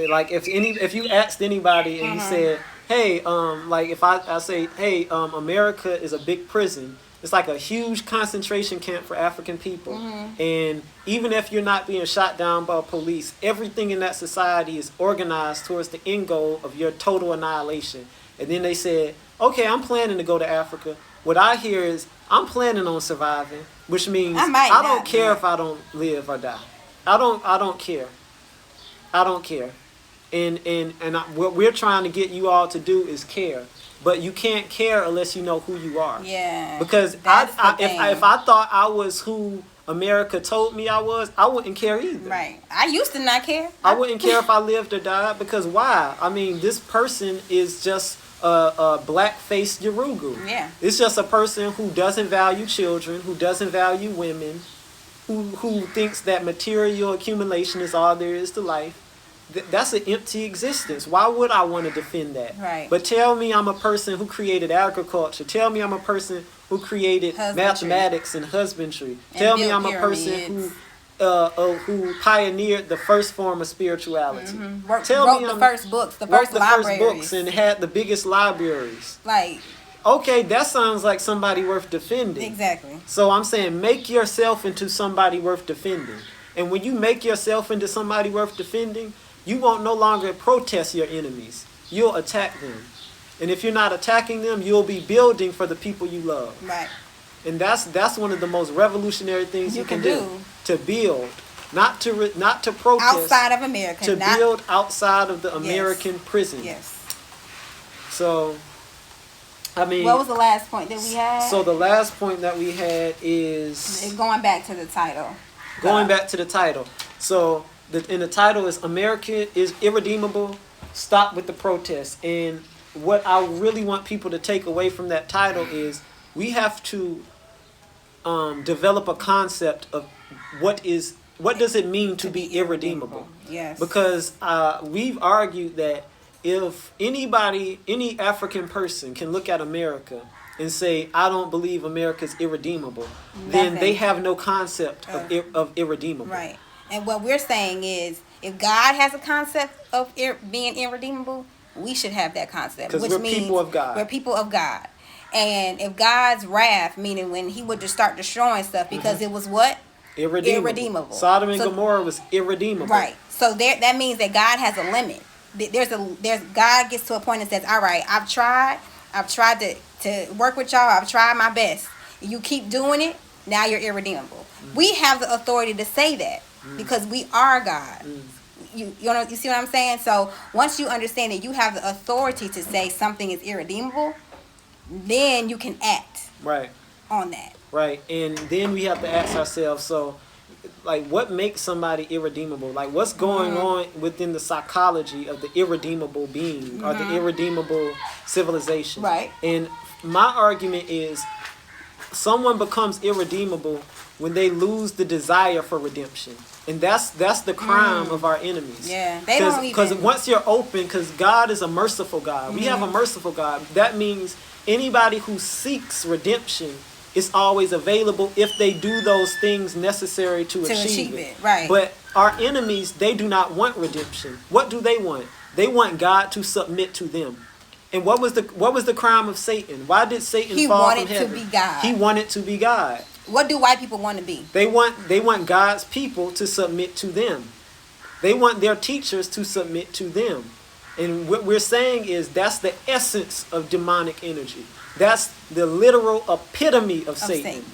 Like if you asked anybody and you said, hey, like if I say, hey, America is a big prison. It's like a huge concentration camp for African people. And even if you're not being shot down by police, everything in that society is organized towards the end goal of your total annihilation. And then they said, okay, I'm planning to go to Africa. What I hear is, I'm planning on surviving, which means I don't care if I don't live or die. I don't care. I don't care. And what we're trying to get you all to do is care. But you can't care unless you know who you are. Yeah. Because if I thought I was who America told me I was, I wouldn't care either. Right. I used to not care. I wouldn't care if I lived or died, because why? I mean, this person is just a black-faced Yorugu. Yeah. It's just a person who doesn't value children, who doesn't value women, who thinks that material accumulation is all there is to life. That's an empty existence. Why would I want to defend that? Right. But tell me I'm a person who created agriculture. Tell me I'm a person who created mathematics and husbandry. Tell me I'm a person who pioneered the first form of spirituality. Wrote the first books, the first books, and had the biggest libraries. Like, okay, that sounds like somebody worth defending. Exactly. So I'm saying make yourself into somebody worth defending. And when you make yourself into somebody worth defending, you won't no longer protest your enemies. You'll attack them. And if you're not attacking them, you'll be building for the people you love. Right. And that's one of the most revolutionary things you can do. To build, not to protest. Outside of America. To build outside of the American prison. Yes. So, I mean. What was the last point that we had? So the last point that we had is. Going back to the title. Going back to the title. So, and the title is America is Irredeemable, Stop with the Protests. And what I really want people to take away from that title is we have to develop a concept of what does it mean to be irredeemable. Yes. Because we've argued that if any African person can look at America and say, I don't believe America is irredeemable, then they have no concept of irredeemable. Right. And what we're saying is, if God has a concept of being irredeemable, we should have that concept. Because we're people of God. We're people of God. And if God's wrath, meaning when he would just start destroying stuff, because it was what? Irredeemable. Sodom and Gomorrah was irredeemable. Right. So that means that God has a limit. God gets to a point and says, all right, I've tried to work with y'all. I've tried my best. You keep doing it. Now you're irredeemable. We have the authority to say that because we are God. You see what I'm saying? So once you understand that you have the authority to say something is irredeemable, then you can act on that. Right. And then we have to ask ourselves, so like what makes somebody irredeemable? Like what's going on within the psychology of the irredeemable being or the irredeemable civilization? Right. And my argument is someone becomes irredeemable when they lose the desire for redemption. And that's the crime of our enemies. Yeah, they don't even... Because once you're open, because God is a merciful God. We have a merciful God. That means anybody who seeks redemption is always available if they do those things necessary to achieve it. Right. But our enemies, they do not want redemption. What do they want? They want God to submit to them. And what was the crime of Satan? Why did Satan fall from heaven? He wanted to be God. He wanted to be God. What do white people want to be? They want God's people to submit to them. They want their teachers to submit to them. And what we're saying is that's the essence of demonic energy. That's the literal epitome of Satan.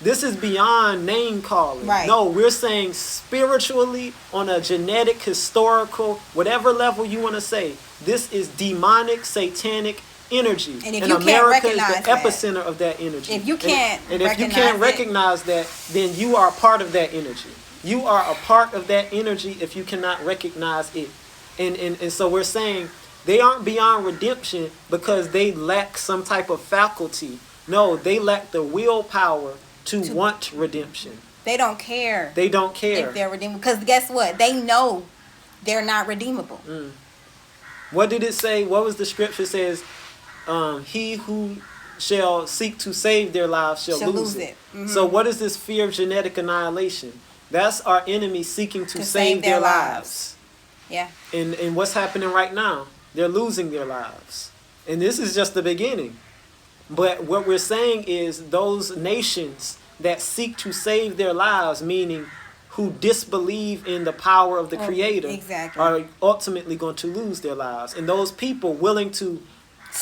This is beyond name calling. Right. No, we're saying spiritually, on a genetic, historical, whatever level you want to say, this is demonic, satanic energy. And if and you America can't recognize is the epicenter of that energy. If you can't and if you can't recognize that, then you are a part of that energy. You are a part of that energy if you cannot recognize it. And so we're saying they aren't beyond redemption because they lack some type of faculty. No, they lack the willpower to want redemption. They don't care. They don't care. If they're redeemable. Because guess what? They know they're not redeemable. What did it say? What was the scripture says? He who shall seek to save their lives shall lose it. So what is this fear of genetic annihilation? That's our enemy seeking to save their lives. Yeah. And what's happening right now? They're losing their lives. And this is just the beginning. But what we're saying is those nations that seek to save their lives, meaning who disbelieve in the power of the Creator, are ultimately going to lose their lives. And those people willing to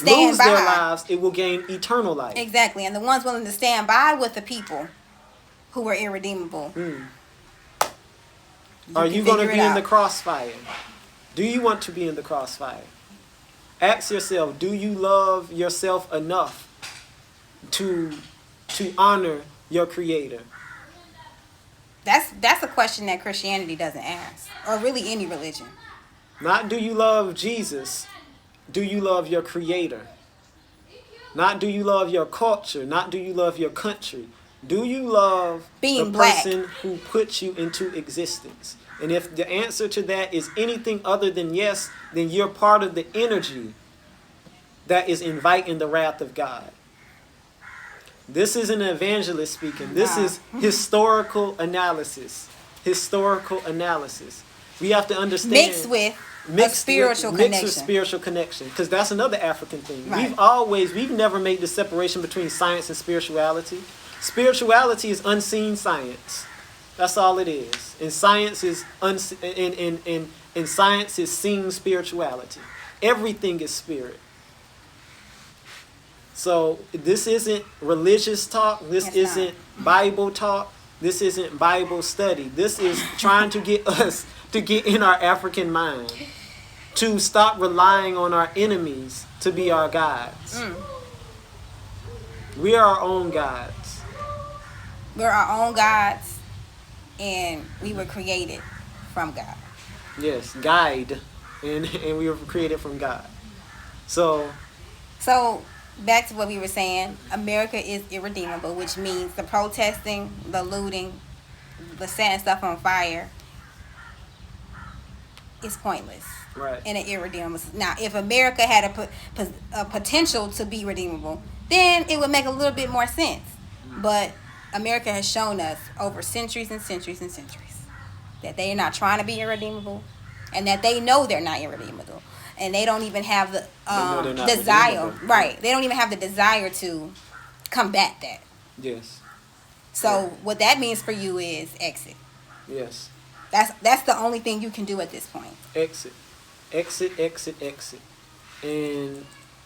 lose their lives, it will gain eternal life. Exactly. And the ones willing to stand by with the people who are irredeemable. Are you going to be in the crossfire? Do you want to be in the crossfire? Ask yourself, do you love yourself enough to honor your Creator? That's a question that Christianity doesn't ask, or really any religion. Not do you love Jesus, do you love your Creator? Not do you love your culture, not do you love your country. Do you love Being the black. person who put you into existence? And if the answer to that is anything other than yes, then you're part of the energy that is inviting the wrath of God. This isn't an evangelist speaking. This is historical analysis. Historical analysis. We have to understand. Mixed with a spiritual connection. Mixed with spiritual connection. Because that's another African thing. Right. We've never made the separation between science and spirituality. Spirituality is unseen science. That's all it is. And science is and science is seen spirituality. Everything is spirit. So this isn't religious talk. This isn't Bible talk. This isn't Bible study. This is trying to get us to get in our African mind, to stop relying on our enemies to be our guides. We are our own gods. We're our own gods, and we were created from God. Yes, guide, and we were created from God. So back to what we were saying, America is irredeemable, which means the protesting, the looting, the setting stuff on fire is pointless. Right. And an irredeemable. Now, if America had a potential to be redeemable, then it would make a little bit more sense. But America has shown us over centuries and centuries and centuries that they are not trying to be irredeemable, and that they know they're not irredeemable. And they don't even have the desire. Right. They don't even have the desire to combat that. Yes. So what that means for you is exit. Yes. That's the only thing you can do at this point. Exit. And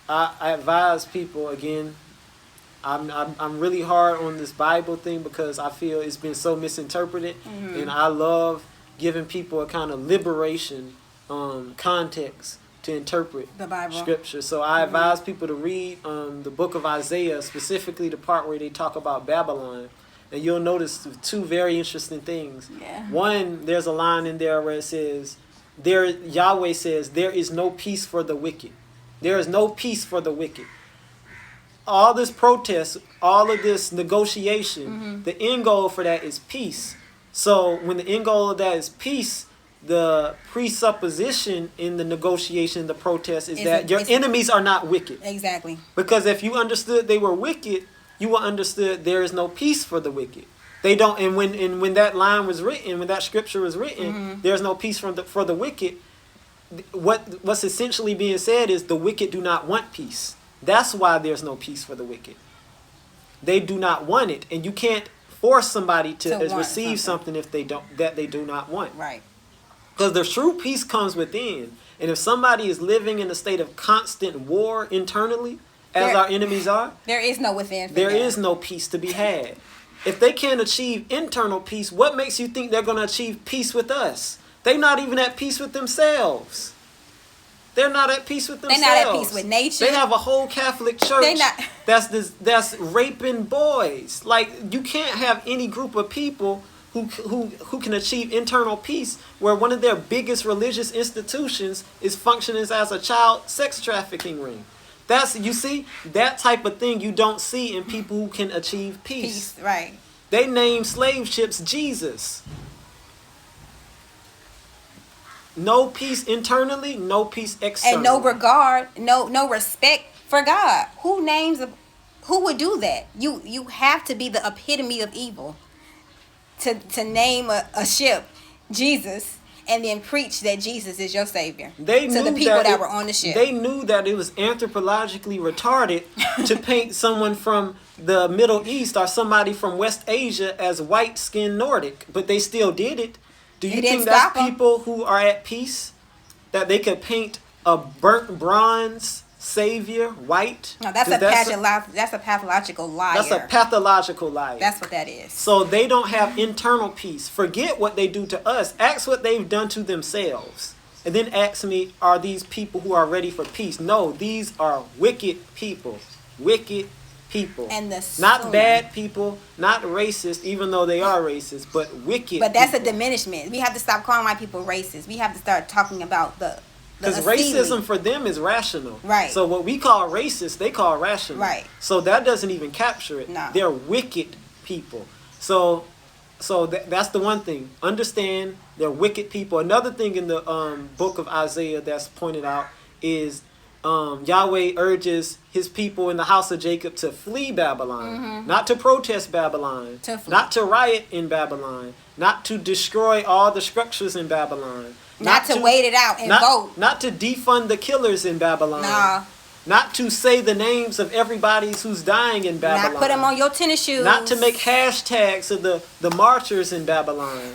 I advise people, again, I'm really hard on this Bible thing because I feel it's been so misinterpreted. And I love giving people a kind of liberation context to interpret The Bible. Scripture. So I advise people to read the book of Isaiah, specifically the part where they talk about Babylon. And you'll notice two very interesting things. Yeah. One, there's a line in there where it says, Yahweh says, there is no peace for the wicked. There is no peace for the wicked. All this protest, all of this negotiation, the end goal for that is peace. So when the end goal of that is peace, the presupposition in the negotiation, the protest, is that your enemies are not wicked. Exactly. Because if you understood they were wicked, you will understood there is no peace for the wicked. They don't, and when that line was written, when that scripture was written, there's no peace for the wicked. What's essentially being said is the wicked do not want peace. That's why there's no peace for the wicked. They do not want it, and you can't force somebody to receive something if they do not want. Right. Because the true peace comes within. And if somebody is living in a state of constant war internally, as our enemies are, there is no within. There is no peace to be had. If they can't achieve internal peace, what makes you think they're going to achieve peace with us? They're not even at peace with themselves. They're not at peace with themselves. They're not at peace with nature. They have a whole Catholic church that's raping boys. Like, you can't have any group of people who can achieve internal peace where one of their biggest religious institutions is functioning as a child sex trafficking ring. You see, that type of thing you don't see in people who can achieve peace. Right. They name slave ships Jesus. No peace internally, no peace externally. And no regard, no respect for God. Who would do that? You have to be the epitome of evil to name a ship Jesus and then preach that Jesus is your savior to the people that were on the ship. They knew that it was anthropologically retarded to paint someone from the Middle East or somebody from West Asia as white-skinned Nordic, but they still did it. Do you think that's people who are at peace? That they could paint a burnt bronze savior white? No, that's a pathological liar. That's a pathological liar. That's what that is. So they don't have internal peace. Forget what they do to us. Ask what they've done to themselves. And then ask me, are these people who are ready for peace? No, these are wicked people. Wicked people. And not bad people, not racist, even though they are racist, but wicked. But that's people. A diminishment. We have to stop calling white people racist. We have to start talking about because racism for them is rational. Right. So what we call racist, they call rational. Right. So that doesn't even capture it. No. They're wicked people. people. So that's the one thing. Understand they're wicked people. Another thing in the book of Isaiah that's pointed out is Yahweh urges his people in the house of Jacob to flee Babylon, not to protest Babylon, not to riot in Babylon, not to destroy all the structures in Babylon, not to wait it out and vote, not to defund the killers in Babylon. Nah. Not to say the names of everybody who's dying in Babylon. Not put them on your tennis shoes. Not to make hashtags of the marchers in Babylon.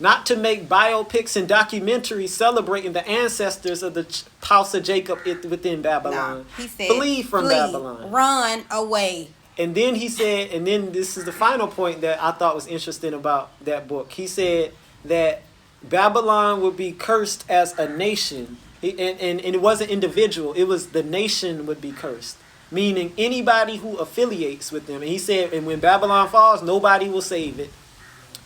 Not to make biopics and documentaries celebrating the ancestors of the house of Jacob within Babylon. No. He said, flee from Babylon. Run away. And then he said, and then this is the final point that I thought was interesting about that book. He said that Babylon would be cursed as a nation. And it wasn't individual. It was the nation would be cursed. Meaning anybody who affiliates with them. And he said, and when Babylon falls, nobody will save it.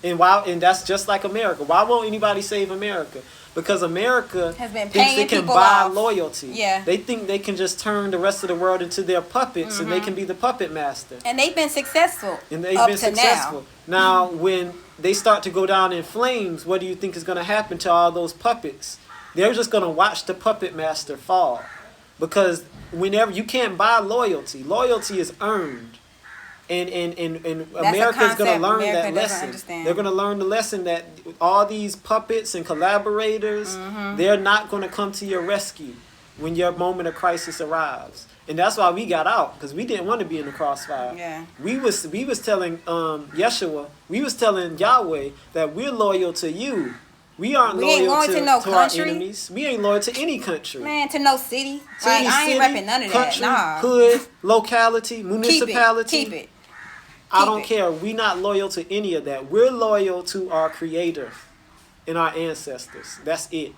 And that's just like America. Why won't anybody save America? Because America has been thinks they can buy loyalty. Yeah. They think they can just turn the rest of the world into their puppets and they can be the puppet master. And they've been successful. And they've been successful. Now, when they start to go down in flames, what do you think is going to happen to all those puppets? They're just going to watch the puppet master fall. Because whenever you can't buy loyalty. Loyalty is earned. And America's going to learn that lesson. They're going to learn the lesson that all these puppets and collaborators, they're not going to come to your rescue when your moment of crisis arrives. And that's why we got out, because we didn't want to be in the crossfire. Yeah. We was telling Yeshua, we was telling Yahweh that we're loyal to you. We aren't loyal to our enemies. We ain't loyal to any country. Man, to no city. Like, I ain't repping none of country, that. Nah. Hood, locality, municipality. Keep it. I don't care. We're not loyal to any of that. We're loyal to our Creator and our ancestors. That's it.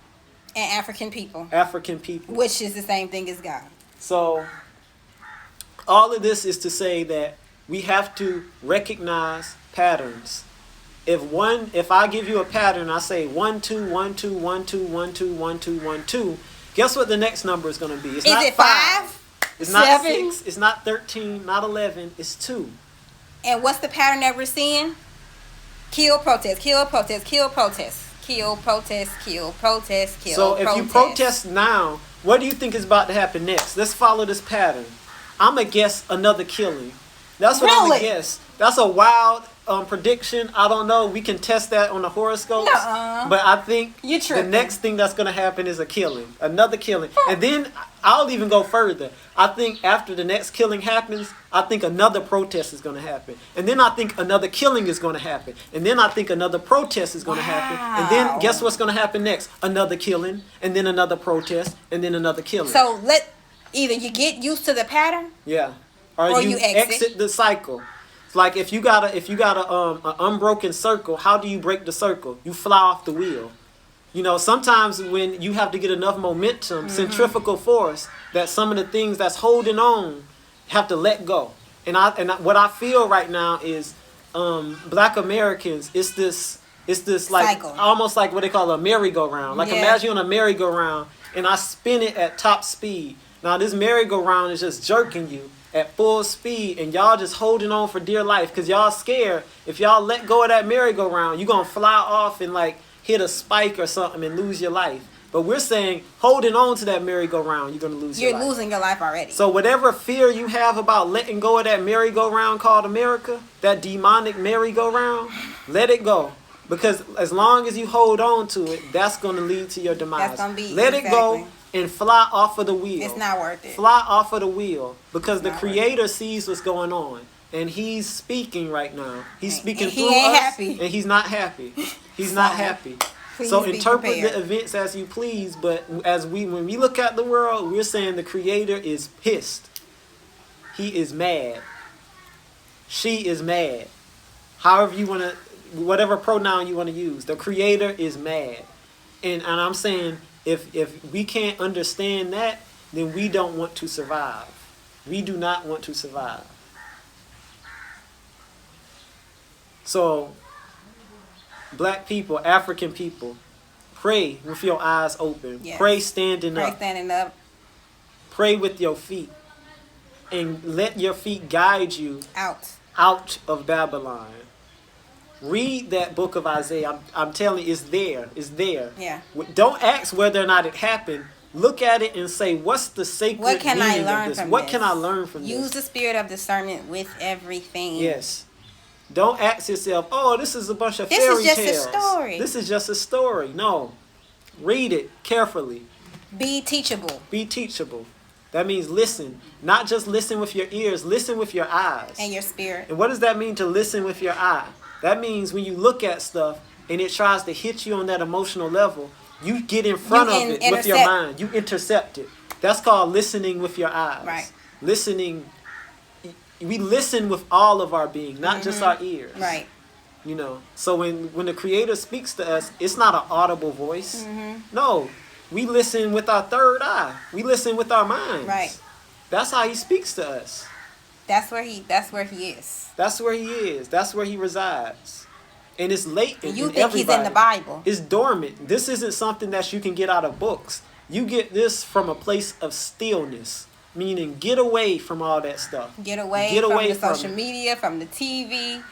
And African people. African people. Which is the same thing as God. So, all of this is to say that we have to recognize patterns. If I give you a pattern, I say 1 2 1 2 1 2 1 2 1 2 1 2. Guess what the next number is going to be? It's not 5. It's 7? Not 6. It's not 13. Not 11. It's 2. And what's the pattern that we're seeing? Kill, protest, kill, protest, kill, protest, kill, protest, kill, protest, kill. So if you protest now, what do you think is about to happen next? Let's follow this pattern. I'm going to guess another killing. That's what I'm going to guess. That's a wild prediction. I don't know. We can test that on the horoscopes. But I think the next thing that's going to happen is a killing. Another killing. And then I'll even go further. I think after the next killing happens, I think another protest is going to happen. And then I think another killing is going to happen. And then I think another protest is going to happen. And then guess what's going to happen next? Another killing. And then another protest. And then another killing. So either you get used to the pattern. Yeah. Or you exit the cycle. It's like if you got an unbroken circle, how do you break the circle? You fly off the wheel. You know, sometimes when you have to get enough momentum, centrifugal force, that some of the things that's holding on have to let go. And what I feel right now is Black Americans, it's this like cycle. Almost like what they call a merry-go-round. Like imagine on a merry-go-round and I spin it at top speed. Now this merry-go-round is just jerking you at full speed and y'all just holding on for dear life because y'all scared if y'all let go of that merry-go-round, you're going to fly off and like hit a spike or something and lose your life. But we're saying holding on to that merry-go-round, you're going to lose your life. You're losing your life already. So whatever fear you have about letting go of that merry-go-round called America, that demonic merry-go-round, let it go. Because as long as you hold on to it, that's going to lead to your demise. That's going to be let it go and fly off of the wheel. It's not worth it. Fly off of the wheel because the Creator sees what's going on. And he's speaking right now. He's speaking through us. Happy. And he's not happy. He's not happy. So interpret the events as you please. But when we look at the world, we're saying the Creator is pissed. He is mad. She is mad. However you want to, whatever pronoun you want to use. The Creator is mad. And I'm saying if we can't understand that, then we don't want to survive. We do not want to survive. So, Black people, African people, pray with your eyes open. Yes. Pray standing up. Pray standing up. Pray with your feet. And let your feet guide you out of Babylon. Read that book of Isaiah. I'm telling you, it's there. It's there. Yeah. Don't ask whether or not it happened. Look at it and say, what's the sacred What can I meaning learn of this? from What this? can I learn from this? Use the spirit of discernment with everything. Yes. Don't ask yourself, oh, this is a bunch of This fairy is just tales. a story. This is just a story. No. Read it carefully. Be teachable. Be teachable. That means listen. Not just listen with your ears. Listen with your eyes. And your spirit. And what does that mean to listen with your eye? That means when you look at stuff and it tries to hit you on that emotional level, you get in front of it with your mind. You intercept it. That's called listening with your eyes. Right. Listening. We listen with all of our being, not just our ears. Right. You know. So when the Creator speaks to us, it's not an audible voice. No. We listen with our third eye. We listen with our minds. Right. That's how He speaks to us. That's where he is. That's where He is. That's where He resides. And it's latent. You in think everybody. He's in the Bible. It's dormant. This isn't something that you can get out of books. You get this from a place of stillness, meaning get away from all that stuff. Get away from the social media, from the TV.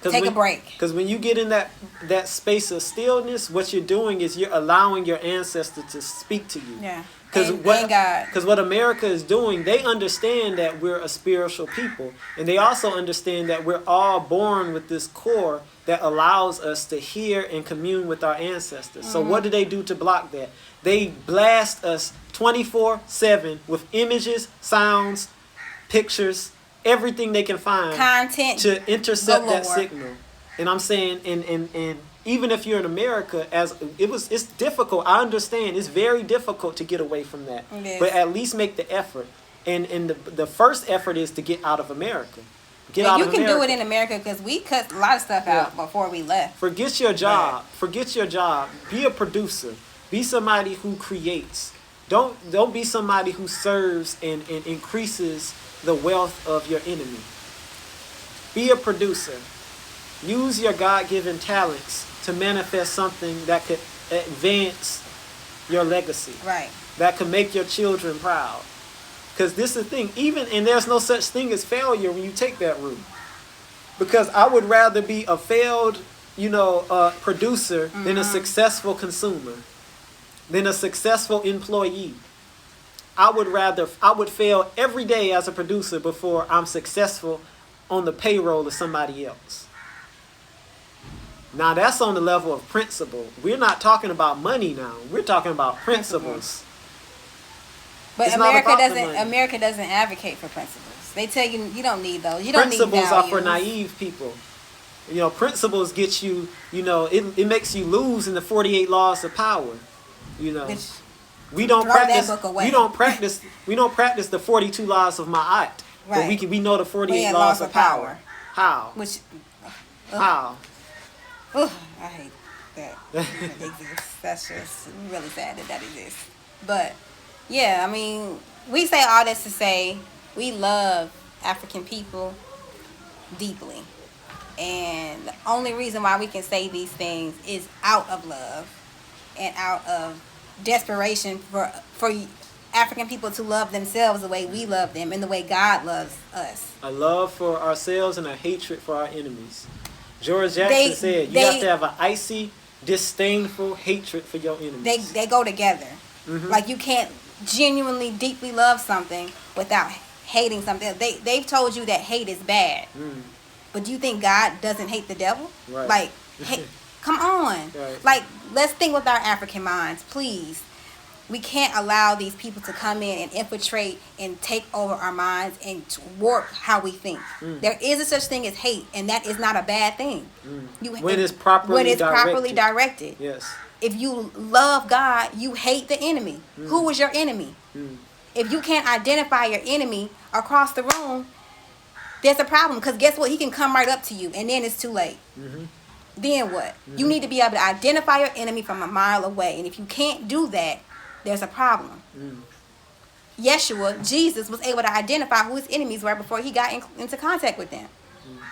Take a break. Because when you get in that space of stillness, what you're doing is you're allowing your ancestors to speak to you. Yeah. Because what America is doing, they understand that we're a spiritual people. And they also understand that we're all born with this core that allows us to hear and commune with our ancestors. So what do they do to block that? They blast us 24/7 with images, sounds, pictures, everything they can find. Content. To intercept that signal. And I'm saying, and even if you're in America, it's difficult. I understand it's very difficult to get away from that. But at least make the effort. And the first effort is to get out of America. You can do it in America because we cut a lot of stuff out before we left. Forget your job. Right. Forget your job. Be a producer. Be somebody who creates. Don't be somebody who serves and increases the wealth of your enemy. Be a producer. Use your God-given talents to manifest something that could advance your legacy. Right. That could make your children proud. Because this is the thing. And there's no such thing as failure when you take that route. Because I would rather be a failed, producer than a successful consumer, than a successful employee. I would fail every day as a producer before I'm successful on the payroll of somebody else. Now that's on the level of principle. We're not talking about money now. We're talking about principles. But America doesn't advocate for principles. They tell you you don't need those. You don't need values. Principles are for naive people. Principles get you, it makes you lose in the 48 laws of power. We don't practice the 42 laws of Ma'at. Right. But we know the 48 laws of power. How? How? I hate that it exists. That's just really sad that exists. But yeah, I mean, we say all this to say we love African people deeply. And the only reason why we can say these things is out of love and out of desperation for African people to love themselves the way we love them and the way God loves us. A love for ourselves and a hatred for our enemies. George Jackson said you have to have an icy, disdainful hatred for your enemies. They go together. Mm-hmm. Like you can't genuinely, deeply love something without hating something. They've told you that hate is bad. Mm. But do you think God doesn't hate the devil? Right. Like, hey, come on. Right. Like, let's think with our African minds, please. We can't allow these people to come in and infiltrate and take over our minds and to warp how we think. Mm. There is a such thing as hate, and that is not a bad thing. Mm. When it's properly directed. Yes. If you love God, you hate the enemy. Mm. Who is your enemy? Mm. If you can't identify your enemy across the room, there's a problem. Because guess what? He can come right up to you, and then it's too late. Mm-hmm. Then what? Mm-hmm. You need to be able to identify your enemy from a mile away. And if you can't do that, there's a problem. Mm. Yeshua, Jesus, was able to identify who his enemies were before he got into contact with them. Mm.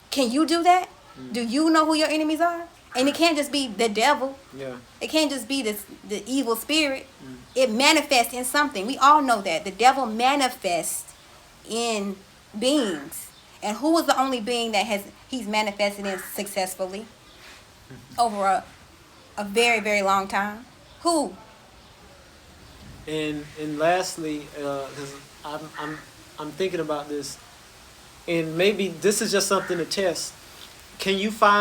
Can you do that? Mm. Do you know who your enemies are? And it can't just be the devil. Yeah. It can't just be the evil spirit. Mm. It manifests in something. We all know that. The devil manifests in beings. And who was the only being that he's manifested in successfully over a very, very long time? Who? And lastly, because I'm thinking about this, and maybe this is just something to test. Can you find